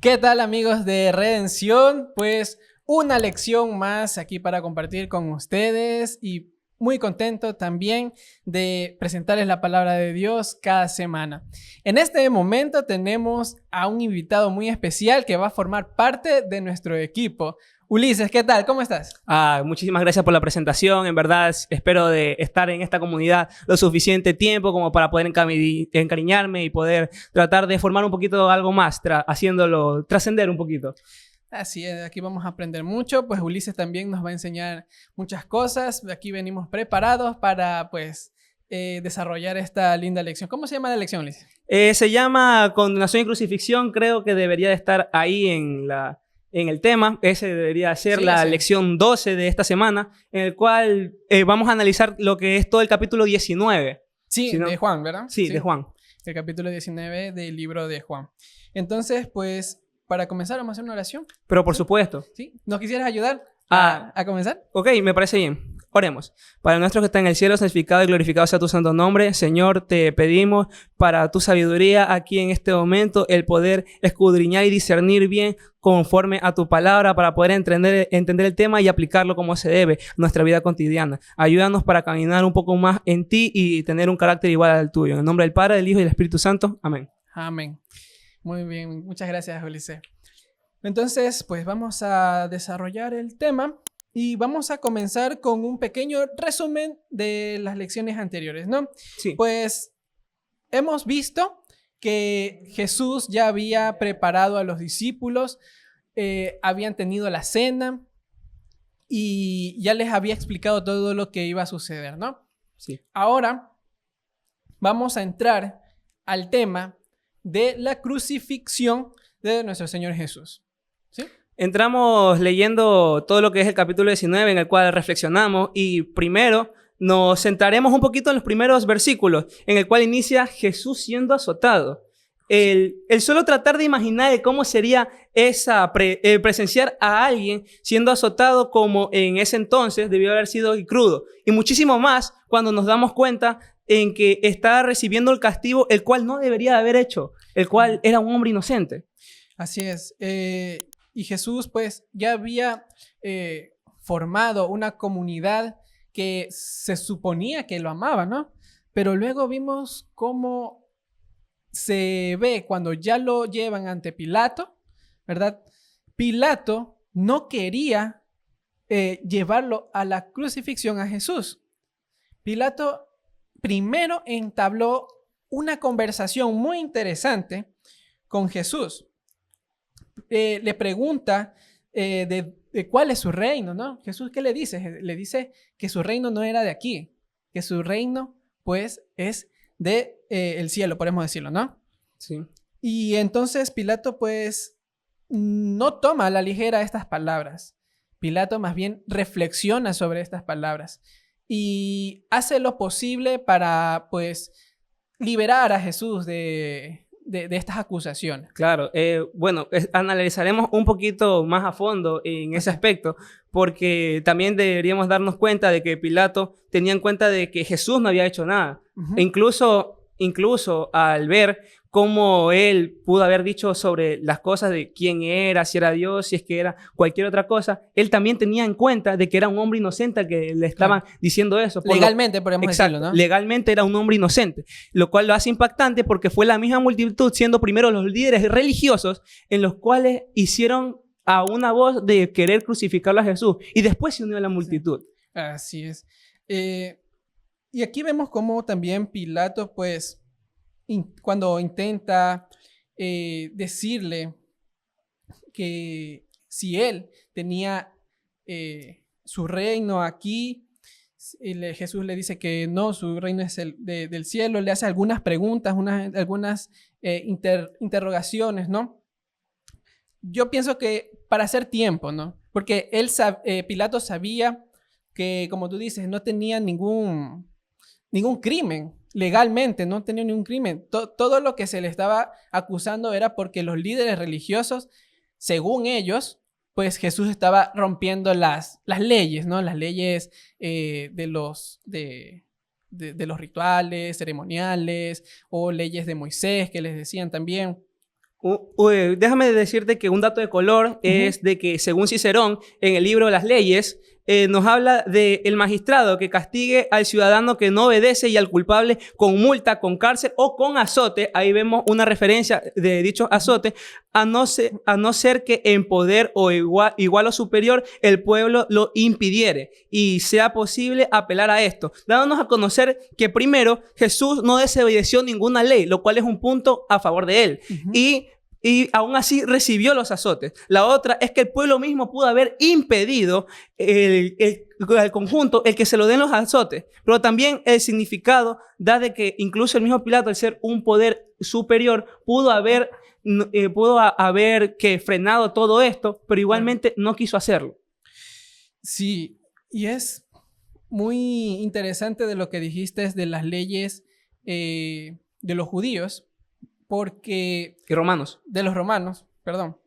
¿Qué tal, amigos de Redención? Pues una lección más aquí para compartir con ustedes y muy contento también de presentarles la palabra de Dios cada semana. En este momento tenemos a un invitado muy especial que va a formar parte de nuestro equipo. Ulises, ¿qué tal? ¿Cómo estás? Muchísimas gracias por la presentación. En verdad, espero de estar en esta comunidad lo suficiente tiempo como para poder encariñarme y poder tratar de formar un poquito algo más, haciéndolo trascender un poquito. Así es, aquí vamos a aprender mucho, pues Ulises también nos va a enseñar muchas cosas. Aquí venimos preparados para, pues, desarrollar esta linda lección. ¿Cómo se llama la lección, Ulises? Se llama Condenación y Crucifixión. Creo que debería de estar ahí en el tema. Ese debería ser Sí, la así es. lección 12 de esta semana, en el cual vamos a analizar lo que es todo el capítulo 19. Sí, ¿Sí, no? de Juan, ¿verdad? Sí, de Juan. El capítulo 19 del libro de Juan. Entonces, pues, para comenzar, vamos a hacer una oración. Pero por ¿Sí? supuesto. ¿Sí? ¿Nos quisieras ayudar Ah, a comenzar? Ok, me parece bien. Oremos. Padre nuestro que está en el cielo, santificado y glorificado sea tu santo nombre. Señor, te pedimos para tu sabiduría aquí en este momento el poder escudriñar y discernir bien conforme a tu palabra para poder entender el tema y aplicarlo como se debe a nuestra vida cotidiana. Ayúdanos para caminar un poco más en ti y tener un carácter igual al tuyo. En el nombre del Padre, del Hijo y del Espíritu Santo. Amén. Amén. Muy bien, muchas gracias, Ulises. Entonces, pues vamos a desarrollar el tema y vamos a comenzar con un pequeño resumen de las lecciones anteriores, ¿no? Sí. Pues hemos visto que Jesús ya había preparado a los discípulos, habían tenido la cena y ya les había explicado todo lo que iba a suceder, ¿no? Sí. Ahora vamos a entrar al tema de la crucifixión de nuestro Señor Jesús. ¿Sí? Entramos leyendo todo lo que es el capítulo 19 en el cual reflexionamos y primero nos centraremos un poquito en los primeros versículos en el cual inicia Jesús siendo azotado. El solo tratar de imaginar cómo sería presenciar a alguien siendo azotado como en ese entonces debió haber sido crudo. Y muchísimo más cuando nos damos cuenta en que está recibiendo el castigo el cual no debería haber hecho, el cual era un hombre inocente. Así es. Y Jesús pues ya había formado una comunidad que se suponía que lo amaba, ¿no? Pero luego vimos cómo se ve cuando ya lo llevan ante Pilato, ¿verdad? Pilato no quería llevarlo a la crucifixión a Jesús. Pilato primero entabló una conversación muy interesante con Jesús. Le pregunta de cuál es su reino, ¿no? Jesús, ¿qué le dice? Le dice que su reino no era de aquí, que su reino, pues, es de el cielo, podemos decirlo, ¿no? Sí. Y entonces Pilato, pues, no toma a la ligera estas palabras. Pilato más bien reflexiona sobre estas palabras y hace lo posible para, pues, liberar a Jesús de estas acusaciones. Claro, bueno, analizaremos un poquito más a fondo en ese aspecto, porque también deberíamos darnos cuenta de que Pilato tenía en cuenta de que Jesús no había hecho nada. Uh-huh. E incluso al ver cómo él pudo haber dicho sobre las cosas de quién era, si era Dios, si es que era cualquier otra cosa, él también tenía en cuenta de que era un hombre inocente al que le estaban diciendo eso. Legalmente, podemos decirlo, ¿no? Legalmente era un hombre inocente, lo cual lo hace impactante porque fue la misma multitud, siendo primero los líderes religiosos, en los cuales hicieron a una voz de querer crucificarlo a Jesús y después se unió a la multitud. Sí. Así es. Y aquí vemos cómo también Pilato, pues, cuando intenta decirle que si él tenía su reino aquí, Jesús le dice que no, su reino es del cielo, le hace algunas preguntas, algunas interrogaciones, ¿no? Yo pienso que para hacer tiempo, ¿no? Porque Pilato sabía que, como tú dices, no tenía ningún crimen. Legalmente no tenía ningún crimen. Todo lo que se le estaba acusando era porque los líderes religiosos, según ellos, pues Jesús estaba rompiendo las leyes, ¿no? Las leyes de los rituales ceremoniales o leyes de Moisés que les decían también. Déjame decirte que un dato de color es de que, según Cicerón, en el libro de las leyes, nos habla del magistrado que castigue al ciudadano que no obedece y al culpable con multa, con cárcel o con azote. Ahí vemos una referencia de dichos azotes, a no ser que en poder o igual o superior el pueblo lo impidiere y sea posible apelar a esto, dándonos a conocer que primero Jesús no desobedeció ninguna ley, lo cual es un punto a favor de él. Y aún así recibió los azotes. La otra es que el pueblo mismo pudo haber impedido al conjunto el que se lo den los azotes. Pero también el significado da de que incluso el mismo Pilato, al ser un poder superior, pudo haber que frenado todo esto, pero igualmente no quiso hacerlo. Sí, y es muy interesante de lo que dijiste de las leyes de los judíos. Porque... ¿Y romanos? De los romanos, perdón.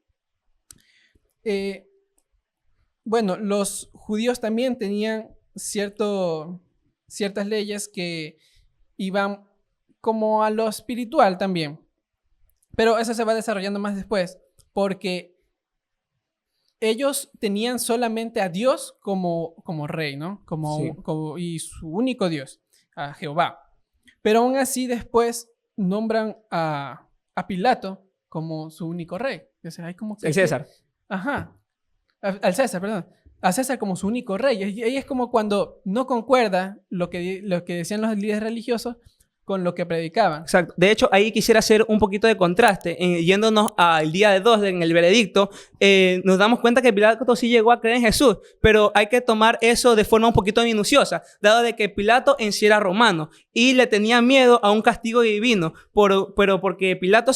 Bueno, los judíos también tenían ciertas leyes que iban como a lo espiritual también. Pero eso se va desarrollando más después, porque ellos tenían solamente a Dios como rey, ¿no? Y su único Dios, a Jehová. Pero aún así después nombran a Pilato como su único rey. O sea, hay como el César. Ajá. Al César, perdón. A César como su único rey. Y es como cuando no concuerda lo que decían los líderes religiosos con lo que predicaban. Exacto. De hecho, ahí quisiera hacer un poquito de contraste. Yéndonos al día de 2, en el veredicto, nos damos cuenta que Pilato sí llegó a creer en Jesús, pero hay que tomar eso de forma un poquito minuciosa, dado de que Pilato en sí era romano y le tenía miedo a un castigo divino, pero porque Pilato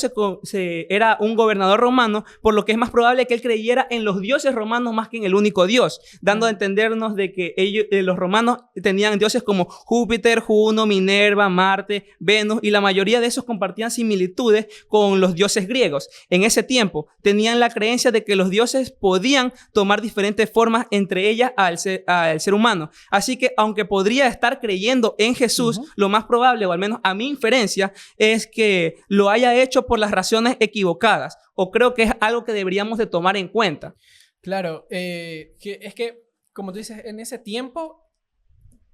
era un gobernador romano, por lo que es más probable que él creyera en los dioses romanos más que en el único Dios, dando a entendernos de que los romanos tenían dioses como Júpiter, Juno, Minerva, Marte, Venus, y la mayoría de esos compartían similitudes con los dioses griegos. En ese tiempo tenían la creencia de que los dioses podían tomar diferentes formas, entre ellas al ser humano. Así que aunque podría estar creyendo en Jesús, lo más probable, o al menos a mi inferencia, es que lo haya hecho por las razones equivocadas, o creo que es algo que deberíamos de tomar en cuenta. Claro, es que, como tú dices, en ese tiempo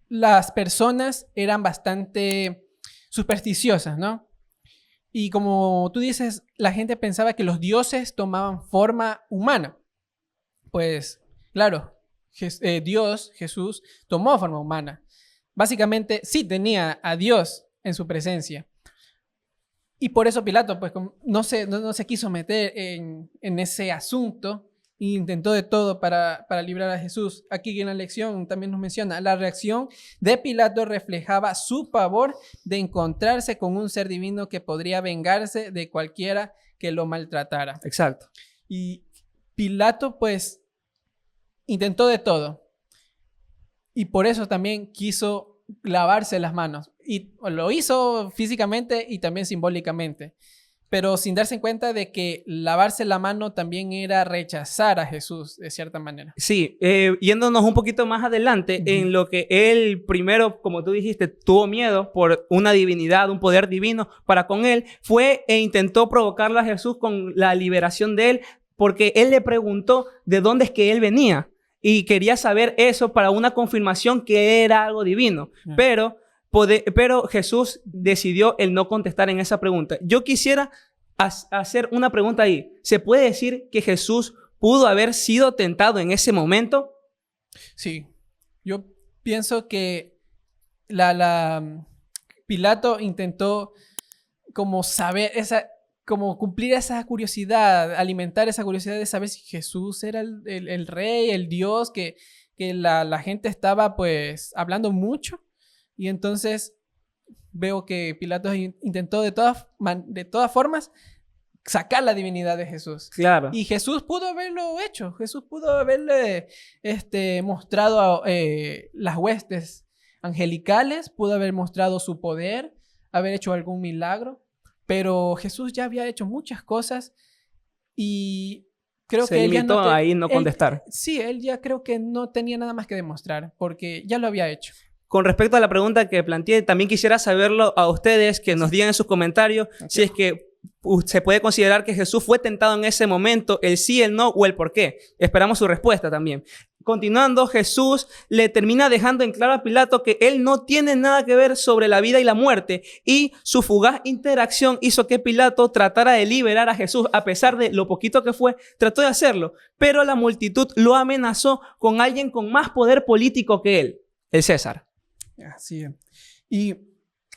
las personas eran bastante supersticiosas, ¿no? Y como tú dices, la gente pensaba que los dioses tomaban forma humana. Pues, claro, Dios, Jesús, tomó forma humana. Básicamente, sí tenía a Dios en su presencia. Y por eso Pilato, pues, no se quiso meter en ese asunto e intentó de todo para librar a Jesús. Aquí en la lección también nos menciona, la reacción de Pilato reflejaba su pavor de encontrarse con un ser divino que podría vengarse de cualquiera que lo maltratara. Exacto. Y Pilato, pues, intentó de todo. Y por eso también quiso lavarse las manos. Y lo hizo físicamente y también simbólicamente. Pero sin darse cuenta de que lavarse la mano también era rechazar a Jesús, de cierta manera. Sí, yéndonos un poquito más adelante, en lo que él primero, como tú dijiste, tuvo miedo por una divinidad, un poder divino para con él, fue e intentó provocarlo a Jesús con la liberación de él, porque él le preguntó de dónde es que él venía y quería saber eso para una confirmación que era algo divino. Pero Jesús decidió el no contestar en esa pregunta. Yo quisiera hacer una pregunta ahí. ¿Se puede decir que Jesús pudo haber sido tentado en ese momento? Sí. Yo pienso que Pilato intentó como saber como cumplir esa curiosidad, alimentar esa curiosidad de saber si Jesús era el rey, el Dios, que la gente estaba pues hablando mucho. Y entonces veo que Pilato intentó de todas formas sacar la divinidad de Jesús. Claro. Y Jesús pudo haberlo hecho. Jesús pudo haberle mostrado las huestes angelicales, pudo haber mostrado su poder, haber hecho algún milagro. Pero Jesús ya había hecho muchas cosas y creo que él ya limitó ahí no contestar. Sí, él ya creo que no tenía nada más que demostrar porque ya lo había hecho. Con respecto a la pregunta que planteé, también quisiera saberlo a ustedes, que nos digan en sus comentarios si es que se puede considerar que Jesús fue tentado en ese momento, el sí, el no o el por qué. Esperamos su respuesta también. Continuando, Jesús le termina dejando en claro a Pilato que él no tiene nada que ver sobre la vida y la muerte, y su fugaz interacción hizo que Pilato tratara de liberar a Jesús. A pesar de lo poquito que fue, trató de hacerlo, pero la multitud lo amenazó con alguien con más poder político que él, el César. Así es. Y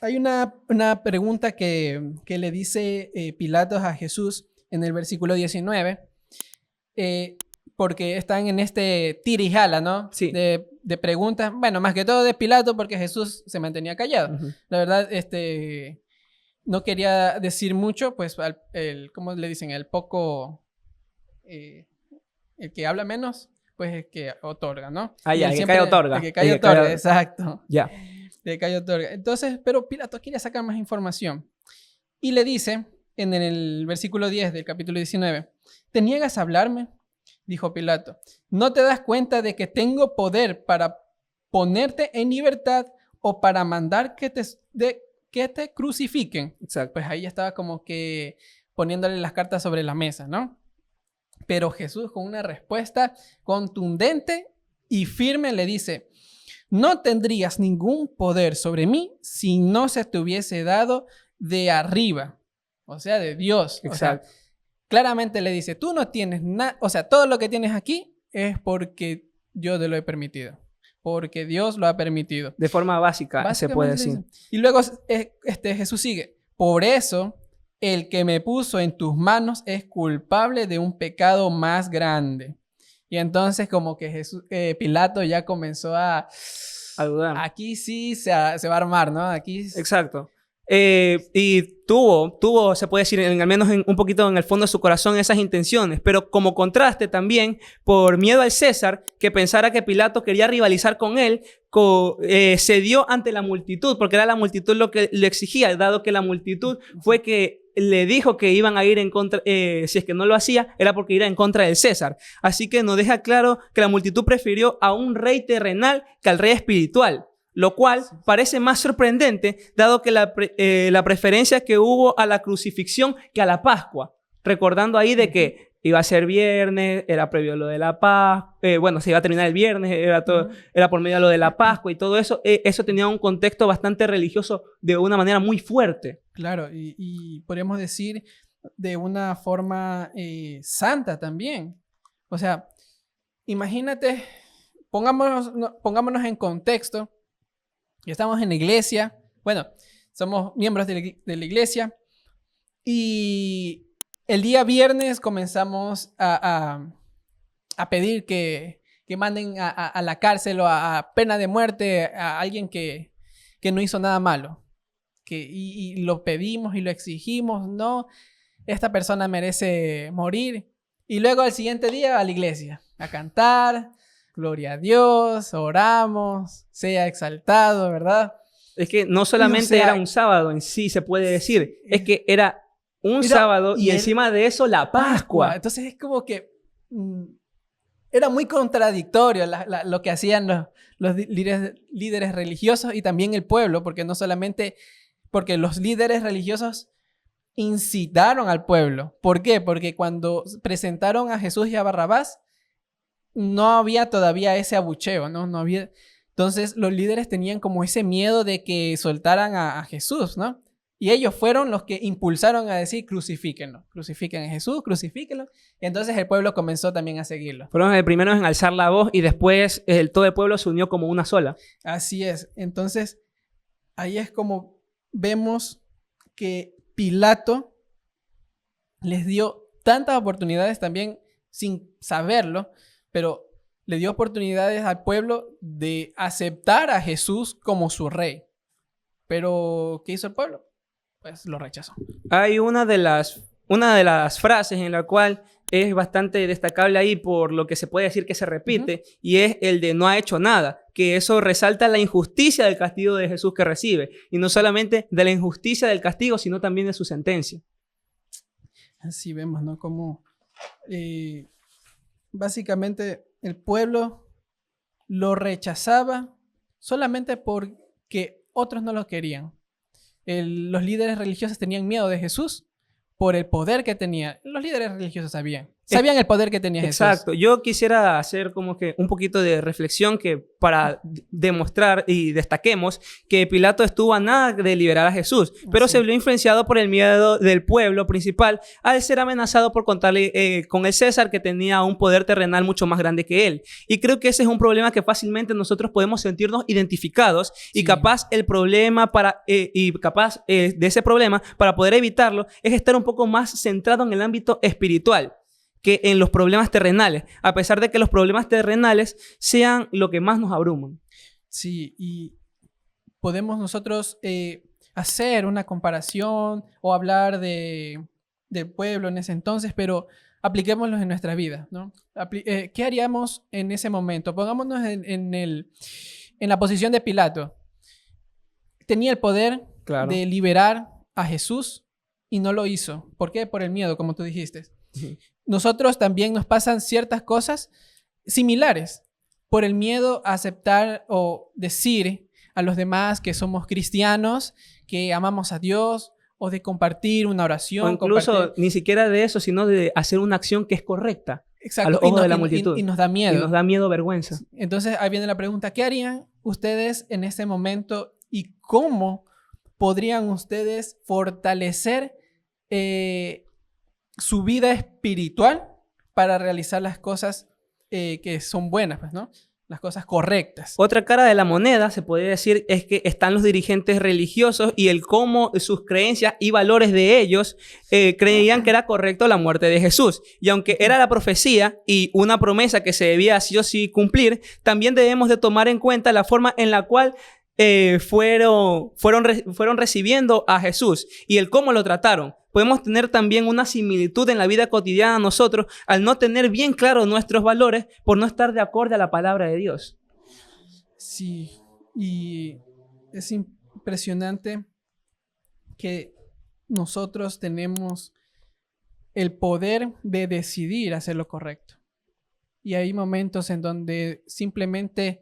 hay una pregunta que le dice Pilatos a Jesús en el versículo 19, porque están en este tira y jala, ¿no? Sí. De preguntas, bueno, más que todo de Pilato, porque Jesús se mantenía callado. Uh-huh. La verdad, no quería decir mucho, pues, ¿cómo le dicen? El poco, el que habla menos, pues el que otorga, ¿no? Ah, ya, el que calla otorga. El que calla otorga, exacto. Ya. El que otorga. Entonces, pero Pilato quería sacar más información. Y le dice, en el versículo 10 del capítulo 19, ¿te niegas a hablarme? Dijo Pilato. ¿No te das cuenta de que tengo poder para ponerte en libertad o para mandar que te crucifiquen? Exacto. Pues ahí estaba como que poniéndole las cartas sobre la mesa, ¿no? Pero Jesús, con una respuesta contundente y firme, le dice: no tendrías ningún poder sobre mí si no se te hubiese dado de arriba, o sea, de Dios. Exacto. O sea, claramente le dice, tú no tienes nada, o sea, todo lo que tienes aquí es porque yo te lo he permitido, porque Dios lo ha permitido. De forma básica, se puede decir. Y luego Jesús sigue, por eso el que me puso en tus manos es culpable de un pecado más grande. Y entonces como que Pilato ya comenzó a dudar. Aquí sí se va a armar, ¿no? Aquí. Exacto. Y tuvo, se puede decir, al menos un poquito en el fondo de su corazón, esas intenciones. Pero como contraste también, por miedo al César, que pensara que Pilato quería rivalizar con él, cedió ante la multitud, porque era la multitud lo que le exigía, dado que la multitud fue que le dijo que iban a ir en contra, si es que no lo hacía, era porque iba en contra del César. Así que nos deja claro que la multitud prefirió a un rey terrenal que al rey espiritual, lo cual parece más sorprendente, dado que la preferencia que hubo a la crucifixión que a la Pascua. Recordando ahí de que iba a ser viernes, era previo a lo de la Pascua, se iba a terminar el viernes, era por medio de lo de la Pascua y todo eso. Eso tenía un contexto bastante religioso de una manera muy fuerte. Claro, y podríamos decir de una forma santa también. O sea, imagínate, pongámonos en contexto. Estamos en la iglesia, bueno, somos miembros de la iglesia y el día viernes comenzamos a pedir que manden a la cárcel o a pena de muerte a alguien que no hizo nada malo. Y lo pedimos y lo exigimos, no, esta persona merece morir. Y luego al siguiente día a la iglesia, a cantar, gloria a Dios, oramos, sea exaltado, ¿verdad? Es que no solamente era un sábado en sí, se puede decir, es que era un sábado y encima de eso la Pascua. Entonces es como que era muy contradictorio lo que hacían los líderes religiosos y también el pueblo, porque no solamente, porque los líderes religiosos incitaron al pueblo. ¿Por qué? Porque cuando presentaron a Jesús y a Barrabás, no había todavía ese abucheo, ¿no? No había. Entonces los líderes tenían como ese miedo de que soltaran a Jesús, ¿no? Y ellos fueron los que impulsaron a decir, crucifíquenlo, crucifiquen a Jesús, crucifíquenlo. Y entonces el pueblo comenzó también a seguirlo. Fueron los primeros en alzar la voz y después todo el pueblo se unió como una sola. Así es. Entonces ahí es como vemos que Pilato les dio tantas oportunidades también sin saberlo, pero le dio oportunidades al pueblo de aceptar a Jesús como su rey. Pero, ¿qué hizo el pueblo? Pues lo rechazó. Hay una de las frases en la cual es bastante destacable ahí por lo que se puede decir que se repite, y es el de no ha hecho nada, que eso resalta la injusticia del castigo de Jesús que recibe, y no solamente de la injusticia del castigo, sino también de su sentencia. Así vemos, ¿no? Como básicamente el pueblo lo rechazaba solamente porque otros no lo querían. Los líderes religiosos tenían miedo de Jesús por el poder que tenía. Los líderes religiosos sabían el poder que tenía Jesús. Exacto. Yo quisiera hacer como que un poquito de reflexión que para demostrar y destaquemos que Pilato estuvo a nada de liberar a Jesús, pero se vio influenciado por el miedo del pueblo principal al ser amenazado por contarle con el César, que tenía un poder terrenal mucho más grande que él. Y creo que ese es un problema que fácilmente nosotros podemos sentirnos identificados y capaz el problema de ese problema para poder evitarlo es estar un poco más centrado en el ámbito espiritual que en los problemas terrenales, a pesar de que los problemas terrenales sean lo que más nos abruman. Sí, y podemos nosotros hacer una comparación o hablar del pueblo en ese entonces, pero apliquémoslo en nuestra vida, ¿no? ¿Qué haríamos en ese momento? Pongámonos en la posición de Pilato. Tenía el poder de liberar a Jesús y no lo hizo. ¿Por qué? Por el miedo, como tú dijiste. Nosotros también nos pasan ciertas cosas similares por el miedo a aceptar o decir a los demás que somos cristianos, que amamos a Dios, o de compartir una oración. O incluso ni siquiera de eso, sino de hacer una acción que es correcta. Exacto. A los ojos de la multitud. Y nos da miedo. Y nos da miedo, vergüenza. Entonces ahí viene la pregunta, ¿qué harían ustedes en este momento y cómo podrían ustedes fortalecer su vida espiritual para realizar las cosas que son buenas, pues, ¿no? Las cosas correctas? Otra cara de la moneda, se podría decir, es que están los dirigentes religiosos y el cómo sus creencias y valores de ellos creían que era correcto la muerte de Jesús. Y aunque era la profecía y una promesa que se debía sí o sí cumplir, también debemos de tomar en cuenta la forma en la cual fueron recibiendo a Jesús y el cómo lo trataron. Podemos tener también una similitud en la vida cotidiana nosotros al no tener bien claros nuestros valores por no estar de acuerdo a la palabra de Dios. Sí, y es impresionante que nosotros tenemos el poder de decidir hacer lo correcto. Y hay momentos en donde simplemente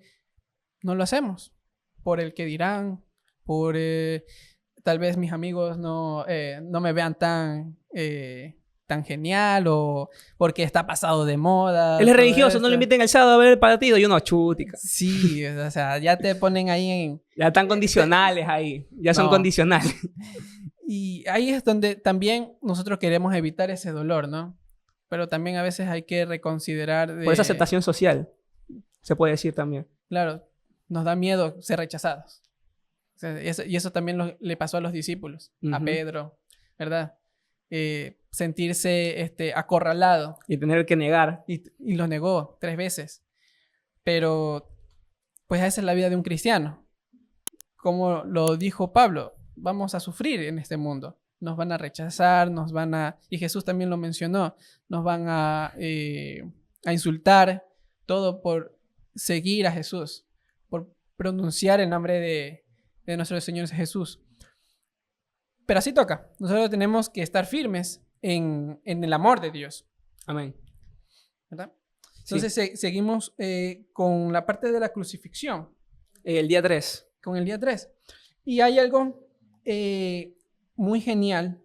no lo hacemos por el que dirán, por tal vez mis amigos no me vean tan genial, o porque está pasado de moda. Él es religioso, no lo inviten el sábado a ver el partido. Yo no, chutica. Sí, o sea, ya te ponen ahí en... Ya están condicionales ahí, ya son condicionales. Y ahí es donde también nosotros queremos evitar ese dolor, ¿no? Pero también a veces hay que reconsiderar... Por esa aceptación social, se puede decir también. Claro, nos da miedo ser rechazados. O sea, y eso también le pasó a los discípulos, a Pedro, ¿verdad? Sentirse acorralado. Y tener que negar. Y lo negó 3 veces. Pero, pues esa es la vida de un cristiano. Como lo dijo Pablo, vamos a sufrir en este mundo. Nos van a rechazar, y Jesús también lo mencionó, nos van a insultar, todo por seguir a Jesús, por pronunciar el nombre de nuestro Señor Jesús. Pero así toca. Nosotros tenemos que estar firmes en el amor de Dios. Amén. ¿Verdad? Entonces seguimos con la parte de la crucifixión. El día 3. Con el día 3. Y hay algo muy genial,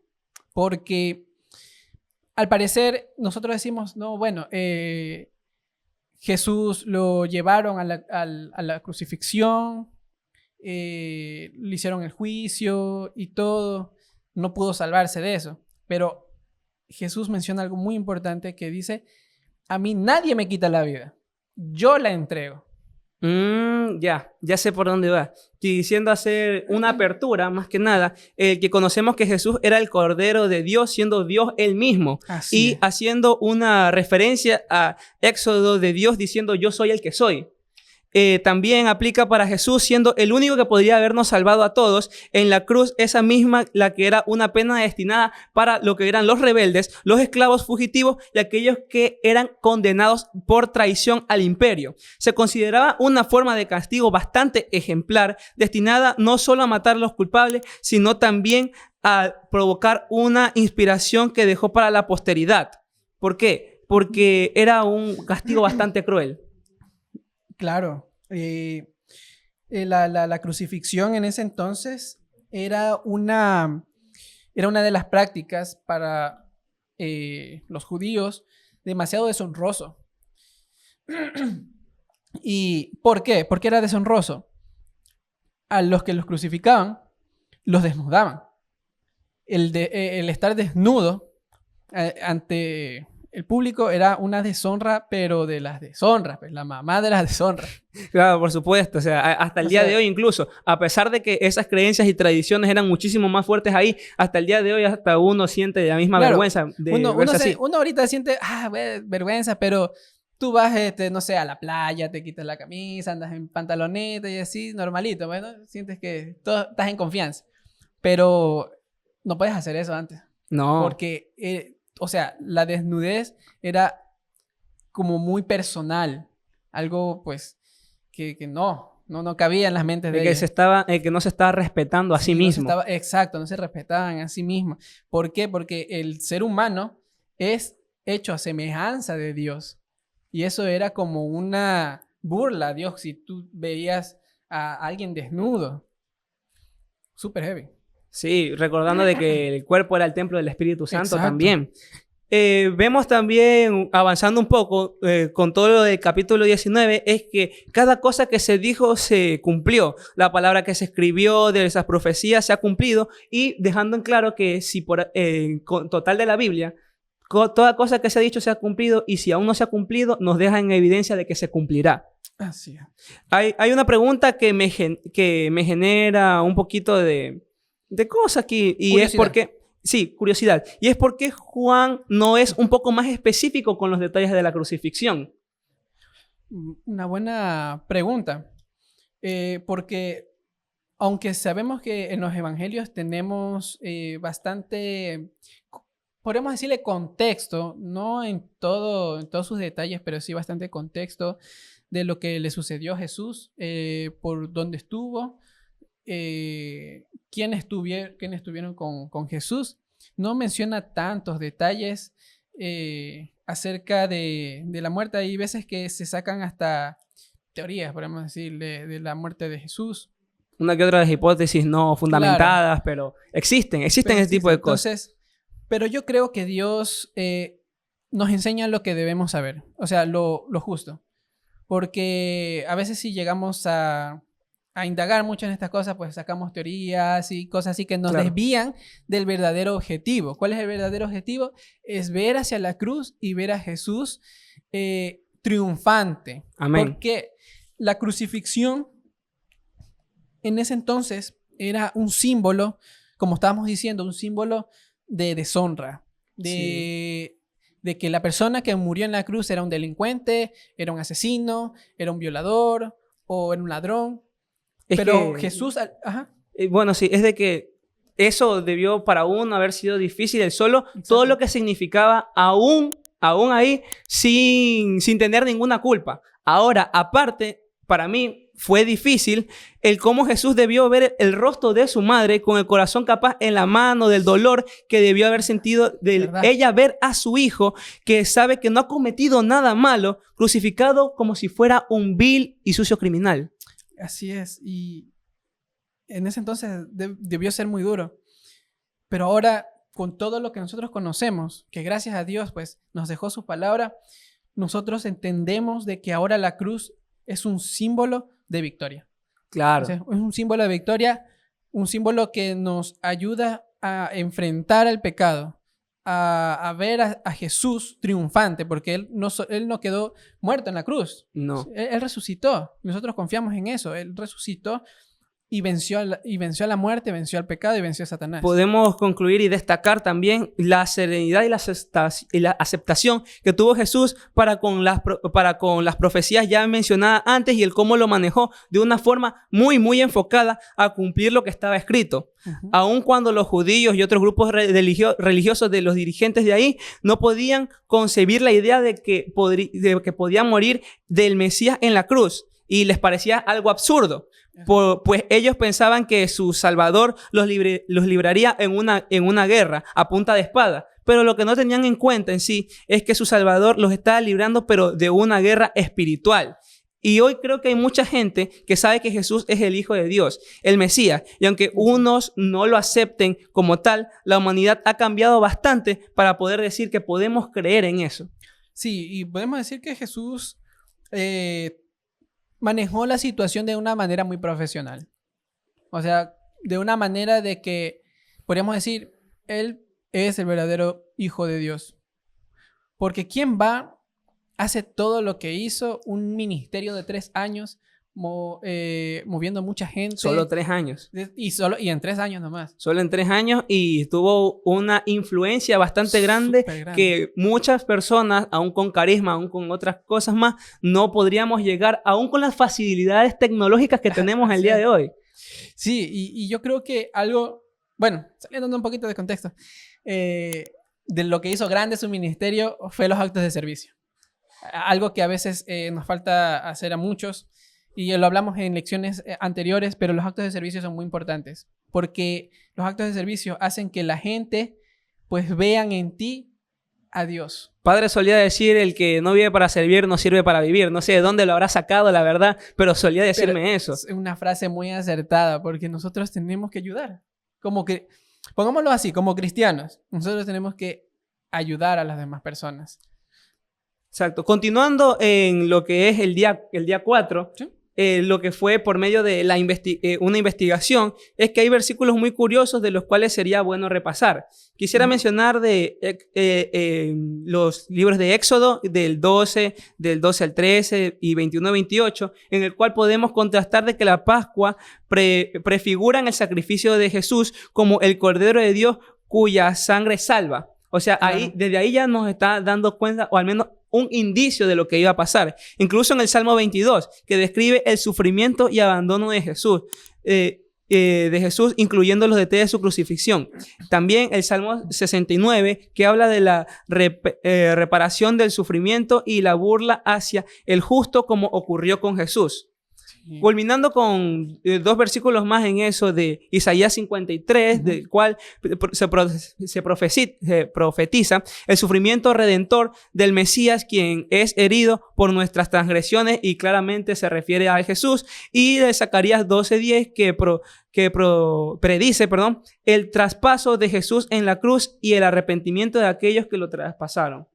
porque al parecer nosotros decimos, no, bueno, Jesús lo llevaron a la crucifixión, le hicieron el juicio y todo, no pudo salvarse de eso. Pero Jesús menciona algo muy importante que dice, a mí nadie me quita la vida, yo la entrego. Ya sé por dónde va. Quisiendo hacer una apertura, más que nada, que conocemos que Jesús era el Cordero de Dios, siendo Dios él mismo. Y haciendo una referencia a Éxodo de Dios diciendo, yo soy el que soy. También aplica para Jesús, siendo el único que podría habernos salvado a todos en la cruz, esa misma la que era una pena destinada para lo que eran los rebeldes, los esclavos fugitivos y aquellos que eran condenados por traición al imperio. Se consideraba una forma de castigo bastante ejemplar, destinada no solo a matar a los culpables, sino también a provocar una inspiración que dejó para la posteridad. ¿Por qué? Porque era un castigo bastante cruel. Claro, la crucifixión en ese entonces era una era una de las prácticas para los judíos demasiado deshonroso. ¿Y por qué? ¿Por qué era deshonroso? A los que los crucificaban, los desnudaban. El estar desnudo ante el público era una deshonra, pero de las deshonras, pues, la mamá de las deshonras. Claro, por supuesto. O sea, hasta el día de hoy incluso, a pesar de que esas creencias y tradiciones eran muchísimo más fuertes ahí, hasta el día de hoy hasta uno siente la misma vergüenza de verse así. Uno ahorita siente vergüenza, pero tú vas, no sé, a la playa, te quitas la camisa, andas en pantaloneta y así, normalito, bueno, sientes que estás en confianza. Pero no puedes hacer eso antes. No. Porque, o sea, la desnudez era como muy personal. Algo, pues, que no cabía en las mentes de ellos. Que no se estaba respetando a sí mismo. Exacto, no se respetaban a sí mismos. ¿Por qué? Porque el ser humano es hecho a semejanza de Dios. Y eso era como una burla a Dios si tú veías a alguien desnudo. Súper heavy. Sí, recordando de que el cuerpo era el templo del Espíritu Santo. Exacto. También. Vemos también, avanzando un poco con todo lo del capítulo 19, es que cada cosa que se dijo se cumplió. La palabra que se escribió de esas profecías se ha cumplido, y dejando en claro que si con total de la Biblia, toda cosa que se ha dicho se ha cumplido, y si aún no se ha cumplido, nos deja en evidencia de que se cumplirá. Así es. Hay una pregunta que me genera un poquito de cosa aquí, y Curiosidad. es porque... Sí, curiosidad. Y es porque Juan no es un poco más específico con los detalles de la crucifixión. Una buena pregunta. Porque aunque sabemos que en los evangelios tenemos bastante, podemos decirle contexto, no en todos sus detalles, pero sí bastante contexto de lo que le sucedió a Jesús, por dónde estuvo, quiénes estuvieron con Jesús. No menciona tantos detalles acerca de la muerte. Hay veces que se sacan hasta teorías, podemos decir, de la muerte de Jesús. Una que otra hipótesis no fundamentadas, pero existen ese tipo de cosas. Entonces, pero yo creo que Dios nos enseña lo que debemos saber, o sea, lo justo. Porque a veces si llegamos a indagar mucho en estas cosas, pues sacamos teorías y cosas así que nos desvían del verdadero objetivo. ¿Cuál es el verdadero objetivo? Es ver hacia la cruz y ver a Jesús triunfante. Amén. Porque la crucifixión en ese entonces era un símbolo, como estábamos diciendo, un símbolo de deshonra, de que la persona que murió en la cruz era un delincuente, era un asesino, era un violador o era un ladrón. Pero Jesús... Bueno, sí, es de que eso debió para uno haber sido difícil, el solo, exacto, todo lo que significaba aún ahí, sin tener ninguna culpa. Ahora, aparte, para mí fue difícil el cómo Jesús debió ver el rostro de su madre con el corazón capaz en la mano del dolor que debió haber sentido de ella ver a su hijo, que sabe que no ha cometido nada malo, crucificado como si fuera un vil y sucio criminal. Así es, y en ese entonces debió ser muy duro. Pero ahora, con todo lo que nosotros conocemos, que gracias a Dios pues nos dejó su palabra, nosotros entendemos de que ahora la cruz es un símbolo de victoria. Claro. O sea, es un símbolo de victoria, un símbolo que nos ayuda a enfrentar al pecado, a ver a Jesús triunfante, porque él no quedó muerto en la cruz. No. Él resucitó. Nosotros confiamos en eso. Él resucitó y venció a la muerte, venció al pecado y venció a Satanás. Podemos concluir y destacar también la serenidad y la aceptación que tuvo Jesús para con las profecías ya mencionadas antes, y el cómo lo manejó de una forma muy, muy enfocada a cumplir lo que estaba escrito. Aun cuando los judíos y otros grupos religiosos de los dirigentes de ahí no podían concebir la idea de que podía morir del Mesías en la cruz, y les parecía algo absurdo. Pues ellos pensaban que su Salvador los libraría en una guerra a punta de espada. Pero lo que no tenían en cuenta en sí es que su Salvador los estaba librando, pero de una guerra espiritual. Y hoy creo que hay mucha gente que sabe que Jesús es el Hijo de Dios, el Mesías. Y aunque unos no lo acepten como tal, la humanidad ha cambiado bastante para poder decir que podemos creer en eso. Sí, y podemos decir que Jesús manejó la situación de una manera muy profesional. O sea, de una manera de que podríamos decir, Él es el verdadero Hijo de Dios. Porque ¿quién hace todo lo que hizo? Un ministerio de 3 años, moviendo mucha gente. Solo 3 años. Y en 3 años nomás. Solo en 3 años, y tuvo una influencia bastante grande que muchas personas, aún con carisma, aún con otras cosas más, no podríamos llegar, aún con las facilidades tecnológicas que tenemos el día de hoy. Sí, y yo creo que algo, bueno, saliendo un poquito de contexto, de lo que hizo grande su ministerio fue los actos de servicio. Algo que a veces nos falta hacer a muchos, y lo hablamos en lecciones anteriores, pero los actos de servicio son muy importantes, porque los actos de servicio hacen que la gente pues vean en ti a Dios. Padre solía decir, el que no vive para servir no sirve para vivir. No sé de dónde lo habrá sacado, la verdad, pero solía decirme eso. Es una frase muy acertada, porque nosotros tenemos que ayudar. Como que, pongámoslo así, como cristianos, nosotros tenemos que ayudar a las demás personas. Exacto. Continuando en lo que es el día 4, ¿sí? Lo que fue por medio de una investigación, es que hay versículos muy curiosos de los cuales sería bueno repasar. Quisiera mencionar los libros de Éxodo, del 12 al 13 y 21-28, en el cual podemos contrastar de que la Pascua prefiguran el sacrificio de Jesús como el Cordero de Dios cuya sangre salva. O sea, desde ahí ya nos está dando cuenta, o al menos un indicio de lo que iba a pasar. Incluso en el Salmo 22, que describe el sufrimiento y abandono de Jesús, incluyendo los detalles de su crucifixión. También el Salmo 69, que habla de la reparación del sufrimiento y la burla hacia el justo, como ocurrió con Jesús. Culminando con 2 versículos más en eso de Isaías 53, del cual se profetiza el sufrimiento redentor del Mesías, quien es herido por nuestras transgresiones, y claramente se refiere a Jesús, y de Zacarías 12:10 que predice el traspaso de Jesús en la cruz y el arrepentimiento de aquellos que lo traspasaron.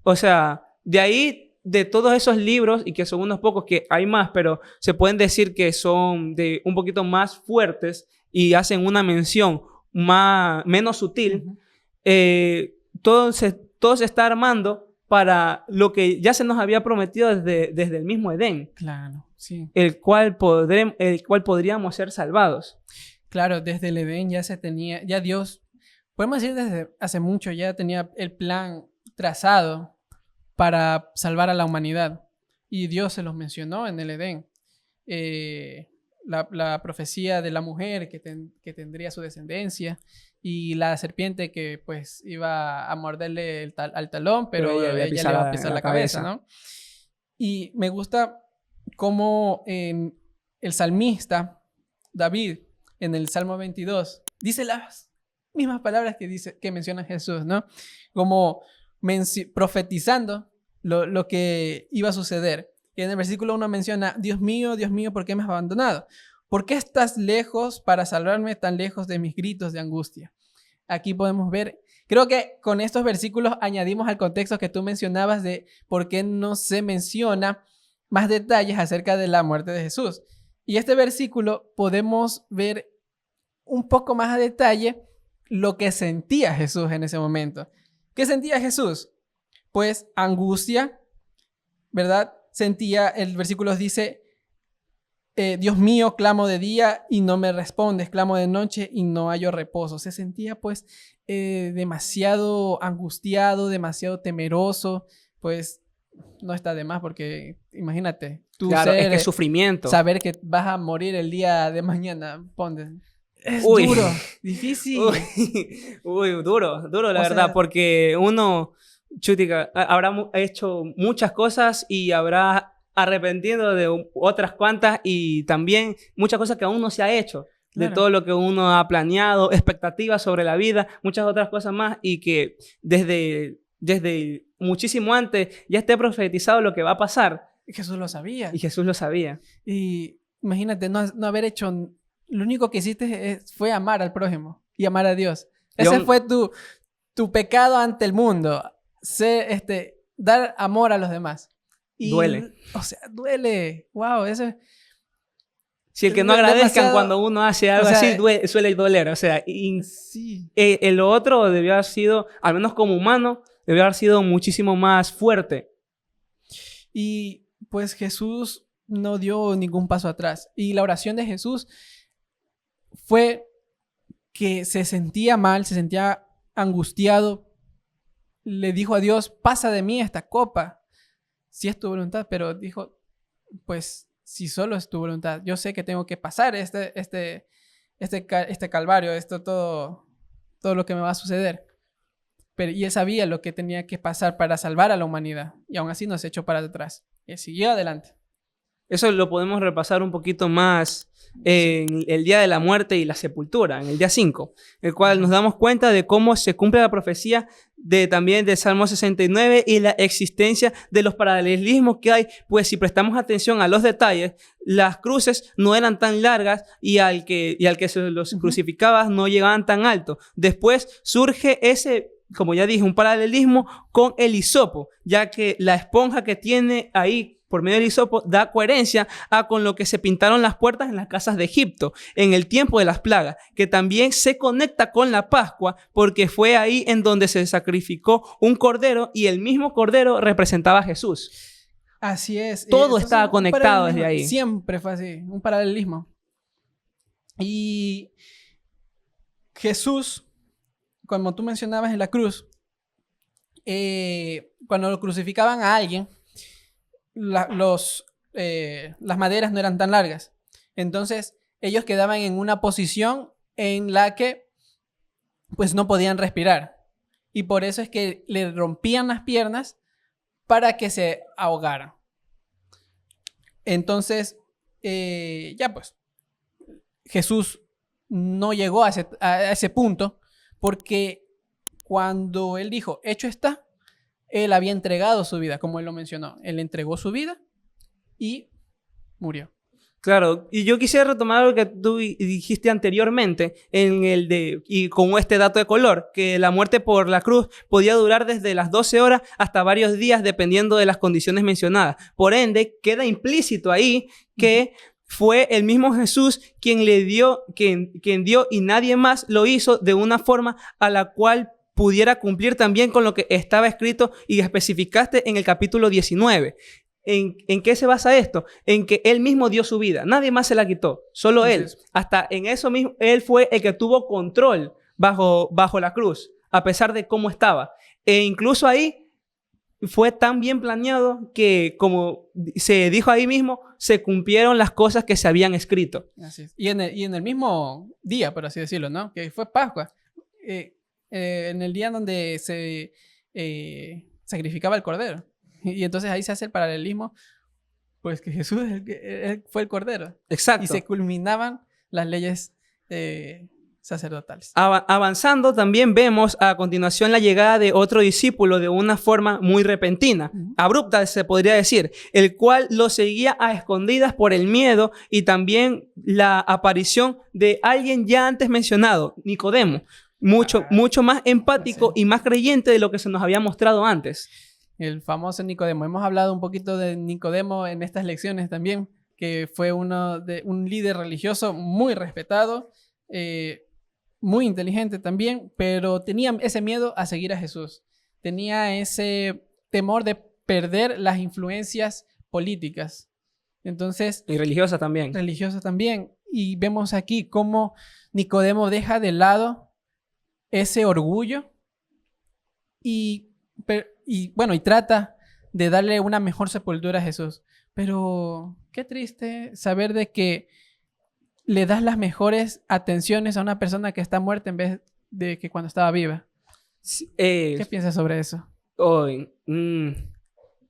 O sea, de ahí, de todos esos libros, y que son unos pocos, que hay más, pero se pueden decir que son de un poquito más fuertes y hacen una mención menos sutil, todo se está armando para lo que ya se nos había prometido desde el mismo Edén. Claro, sí. El cual podríamos ser salvados. Claro, desde el Edén ya Dios, podemos decir desde hace mucho, ya tenía el plan trazado para salvar a la humanidad. Y Dios se los mencionó en el Edén. La profecía de la mujer que tendría su descendencia, y la serpiente que pues iba a morderle al talón, pero ella le iba a pisar la cabeza, ¿no? Y me gusta cómo el salmista David, en el Salmo 22, dice las mismas palabras que menciona Jesús, ¿no? Como profetizando lo que iba a suceder. Y en el versículo 1 menciona: Dios mío, ¿por qué me has abandonado? ¿Por qué estás lejos para salvarme, tan lejos de mis gritos de angustia? Aquí podemos ver, creo que con estos versículos añadimos al contexto que tú mencionabas de por qué no se menciona más detalles acerca de la muerte de Jesús. Y este versículo podemos ver un poco más a detalle lo que sentía Jesús en ese momento. ¿Qué sentía Jesús? Pues angustia, ¿verdad? Sentía, el versículo dice: Dios mío, clamo de día y no me respondes, clamo de noche y no hallo reposo. Se sentía pues demasiado angustiado, demasiado temeroso. Pues no está de más, porque imagínate, tú es que sufrimiento. Saber que vas a morir el día de mañana, es duro, difícil. Duro la verdad, porque uno, chutica, habrá hecho muchas cosas y habrá arrepentido de otras cuantas, y también muchas cosas que aún no se ha hecho. Claro. De todo lo que uno ha planeado, expectativas sobre la vida, muchas otras cosas más, y que desde muchísimo antes ya esté profetizado lo que va a pasar. Jesús lo sabía. Y Jesús lo sabía. Y imagínate no haber hecho... Lo único que hiciste fue amar al prójimo y amar a Dios. Ese fue tu pecado ante el mundo. Dar amor a los demás. Y, duele. O sea, duele. Wow, eso... Si el que no agradezcan cuando uno hace algo así, suele doler. O sea, sí. Lo otro debió haber sido, al menos como humano, debió haber sido muchísimo más fuerte. Y pues Jesús no dio ningún paso atrás. Y la oración de Jesús fue que se sentía mal, se sentía angustiado. Le dijo a Dios, pasa de mí esta copa, si es tu voluntad. Pero dijo, pues... si solo es tu voluntad, yo sé que tengo que pasar este calvario, todo lo que me va a suceder. Y él sabía lo que tenía que pasar para salvar a la humanidad. Y aún así no se echó para atrás. Y siguió adelante. Eso lo podemos repasar un poquito más en el día de la muerte y la sepultura, en el día 5, el cual nos damos cuenta de cómo se cumple la profecía también del Salmo 69 y la existencia de los paralelismos que hay, pues si prestamos atención a los detalles, las cruces no eran tan largas y al que se los crucificaba no llegaban tan alto. Después surge ese, como ya dije, un paralelismo con el hisopo, ya que la esponja que tiene ahí por medio del hisopo da coherencia con lo que se pintaron las puertas en las casas de Egipto en el tiempo de las plagas, que también se conecta con la Pascua porque fue ahí en donde se sacrificó un cordero y el mismo cordero representaba a Jesús. Así es. Todo estaba conectado desde ahí. Siempre fue así, un paralelismo. Y Jesús, como tú mencionabas en la cruz, cuando lo crucificaban a alguien, las maderas no eran tan largas. Entonces, ellos quedaban en una posición en la que pues no podían respirar. Y por eso es que le rompían las piernas para que se ahogaran. Entonces, ya pues, Jesús no llegó a ese punto porque cuando él dijo, hecho está, él había entregado su vida, como él lo mencionó. Él entregó su vida y murió. Claro, y yo quisiera retomar lo que tú dijiste anteriormente y con este dato de color, que la muerte por la cruz podía durar desde las 12 horas hasta varios días dependiendo de las condiciones mencionadas. Por ende, queda implícito ahí que fue el mismo Jesús quien dio y nadie más lo hizo de una forma a la cual pudiera cumplir también con lo que estaba escrito y especificaste en el capítulo 19. ¿En qué se basa esto? En que él mismo dio su vida. Nadie más se la quitó. Solo él. Hasta en eso mismo, él fue el que tuvo control bajo la cruz, a pesar de cómo estaba. E incluso ahí fue tan bien planeado que, como se dijo ahí mismo, se cumplieron las cosas que se habían escrito. Así es. Y en el mismo día, por así decirlo, ¿no? Que fue Pascua. En el día donde se sacrificaba el cordero. Y entonces ahí se hace el paralelismo, pues que Jesús él fue el cordero. Exacto. Y se culminaban las leyes sacerdotales. Avanzando, también vemos a continuación la llegada de otro discípulo de una forma muy repentina, abrupta se podría decir, el cual lo seguía a escondidas por el miedo y también la aparición de alguien ya antes mencionado, Nicodemo. Mucho más empático y más creyente de lo que se nos había mostrado antes. El famoso Nicodemo. Hemos hablado un poquito de Nicodemo en estas lecciones también, que fue un líder religioso muy respetado, muy inteligente también, pero tenía ese miedo a seguir a Jesús. Tenía ese temor de perder las influencias políticas. Entonces, y religiosas también. Religiosas también. Y vemos aquí cómo Nicodemo deja de lado ese orgullo y trata de darle una mejor sepultura a Jesús. Pero qué triste saber de que le das las mejores atenciones a una persona que está muerta en vez de que cuando estaba viva. ¿Qué piensas sobre eso?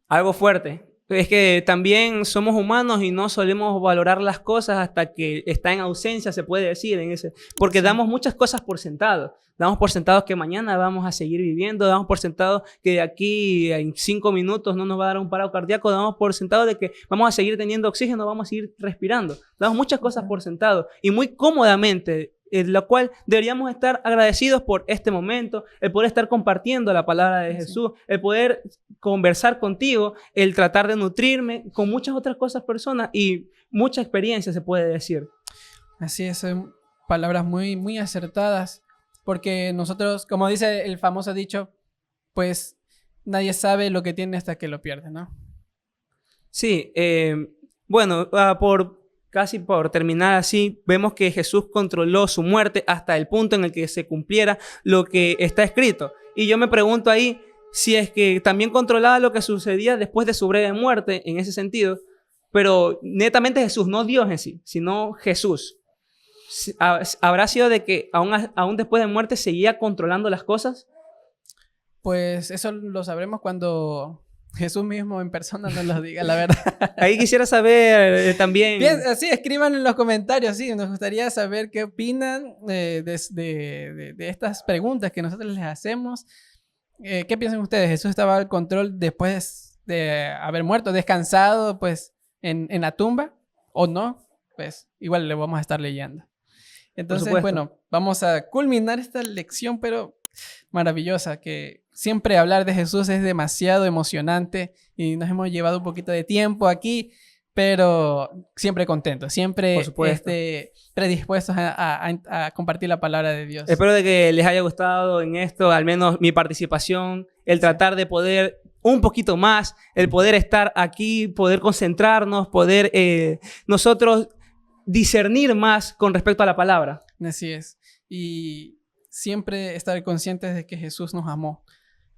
Algo fuerte. Es que también somos humanos y no solemos valorar las cosas hasta que está en ausencia, se puede decir, porque damos muchas cosas por sentado. Damos por sentado que mañana vamos a seguir viviendo, damos por sentado que de aquí en 5 minutos no nos va a dar un paro cardíaco, damos por sentado de que vamos a seguir teniendo oxígeno, vamos a seguir respirando. Damos muchas cosas por sentado y muy cómodamente, en la cual deberíamos estar agradecidos por este momento, el poder estar compartiendo la palabra de Jesús, el poder conversar contigo, el tratar de nutrirme con muchas otras cosas personas y mucha experiencia se puede decir. Así es, son palabras muy, muy acertadas, porque nosotros, como dice el famoso dicho, pues nadie sabe lo que tiene hasta que lo pierde, ¿no? Sí, bueno, casi por terminar así, vemos que Jesús controló su muerte hasta el punto en el que se cumpliera lo que está escrito. Y yo me pregunto ahí si es que también controlaba lo que sucedía después de su breve muerte en ese sentido, pero netamente Jesús, no Dios en sí, sino Jesús. ¿Habrá sido de que aún después de muerte seguía controlando las cosas? Pues eso lo sabremos cuando Jesús mismo en persona nos lo diga, la verdad. Ahí quisiera saber también... Bien, sí, escriban en los comentarios, sí, nos gustaría saber qué opinan de estas preguntas que nosotros les hacemos. ¿Qué piensan ustedes? ¿Jesús estaba al control después de haber muerto, descansado, pues, en la tumba? ¿O no? Pues, igual le vamos a estar leyendo. Entonces, bueno, vamos a culminar esta lección, pero maravillosa, que siempre hablar de Jesús es demasiado emocionante y nos hemos llevado un poquito de tiempo aquí, pero siempre contentos, siempre predispuestos a compartir la palabra de Dios. Espero de que les haya gustado en esto, al menos mi participación, el tratar de poder un poquito más, el poder estar aquí, poder concentrarnos, poder nosotros discernir más con respecto a la palabra. Así es. Y siempre estar conscientes de que Jesús nos amó.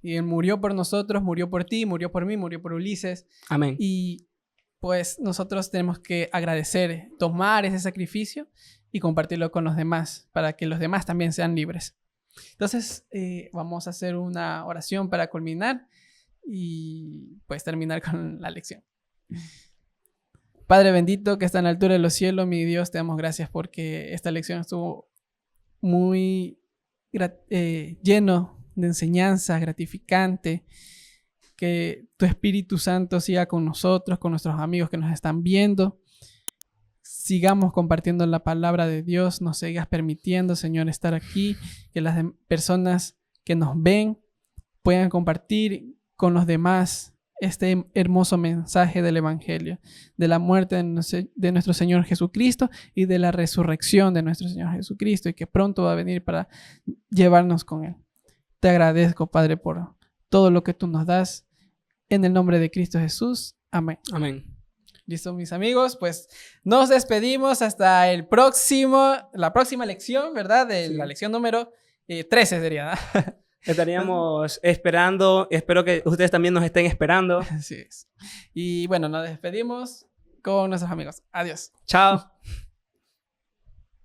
Y Él murió por nosotros, murió por ti, murió por mí, murió por Ulises. Amén. Y pues nosotros tenemos que agradecer, tomar ese sacrificio y compartirlo con los demás, para que los demás también sean libres. Entonces, vamos a hacer una oración para culminar y pues terminar con la lección. Padre bendito que está en la altura de los cielos, mi Dios, te damos gracias porque esta lección estuvo muy lleno de enseñanza, gratificante. Que tu Espíritu Santo siga con nosotros, con nuestros amigos que nos están viendo. Sigamos compartiendo la palabra de Dios, nos sigas permitiendo, Señor, estar aquí, que las personas que nos ven puedan compartir con los demás este hermoso mensaje del Evangelio, de la muerte de nuestro Señor Jesucristo y de la resurrección de nuestro Señor Jesucristo, y que pronto va a venir para llevarnos con Él. Te agradezco, Padre, por todo lo que tú nos das. En el nombre de Cristo Jesús. Amén. Amén. Listo, mis amigos, pues nos despedimos hasta la próxima lección, ¿verdad? La lección número 13 sería, ¿no? Estaríamos esperando, espero que ustedes también nos estén esperando. Así es. Y bueno, nos despedimos con nuestros amigos. Adiós. Chao.